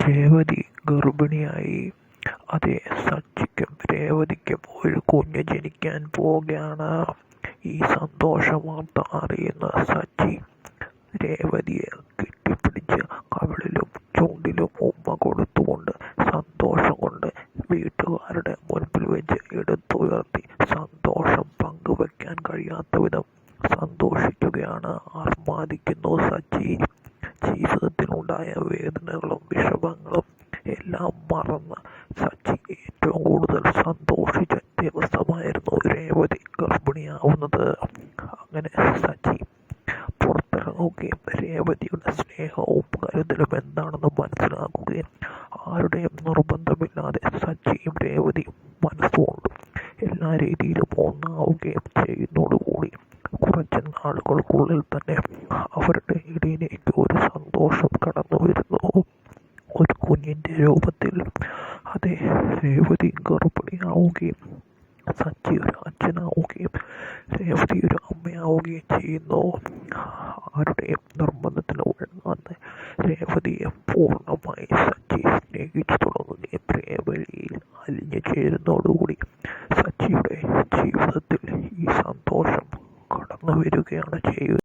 രേവതി ഗർഭിണിയായി. അതെ, സച്ചിക്കും രേവതിക്കും ഒരു കുഞ്ഞ് ജനിക്കാൻ പോവുകയാണ്. ഈ സന്തോഷ വാർത്ത അറിയുന്ന സച്ചി രേവതിയെ കെട്ടിപ്പിടിച്ച് കവിളിലും ചുണ്ടിലും ഉമ്മ കൊടുത്തുകൊണ്ട് സന്തോഷം കൊണ്ട് വീട്ടുകാരുടെ മുൻപിൽ വെച്ച് എടുത്തുയർത്തി സന്തോഷം പങ്കുവെക്കാൻ കഴിയാത്ത വിധം സന്തോഷിക്കുകയാണ്, ആർമാദിക്കുന്നു സച്ചി. ജീവിതത്തിലുണ്ടായ വേദനകളും വിഷമങ്ങളും എല്ലാം മറന്ന് സച്ചി ഏറ്റവും കൂടുതൽ സന്തോഷിച്ച ദിവസമായിരുന്നു രേവതി ഗർഭിണിയാവുന്നത്. അങ്ങനെ സച്ചി പുറത്തിറങ്ങുകയും രേവതിയുടെ സ്നേഹവും കരുതലും എന്താണെന്ന് മനസ്സിലാക്കുകയും ആരുടെയും നിർബന്ധമില്ലാതെ സച്ചിയും രേവതിയും മനസ്സുകൊണ്ടും എല്ലാ രീതിയിലും ഒന്നാവുകയും ചെയ്യുന്നതോടുകൂടി കുറച്ച് നാളുകൾക്കുള്ളിൽ തന്നെ അവരുടെ ഇടയിലേക്ക് ഒരു സന്തോഷം കടന്നു വരുന്നു. ഒരു കുഞ്ഞിൻ്റെ രൂപത്തിൽ. അതേ, രേവതി ഗർഭിണിയാവുകയും സച്ചി ഒരു അച്ഛനാവുകയും രേവതി ഒരു അമ്മയാവുകയും ചെയ്യുന്നു. ആരുടെയും നിർബന്ധത്തിന് വഴങ്ങാതെ രേവതിയെ പൂർണ്ണമായി സച്ചി സ്നേഹിച്ചു തുടങ്ങുകയും രേവതിയിൽ അലിഞ്ഞു ചേരുന്നതോടുകൂടി സച്ചിയുടെ ജീവിതത്തിൽ ഈ സന്തോഷം കടന്നു വരികയാണ് ചെയ്യുന്നത്.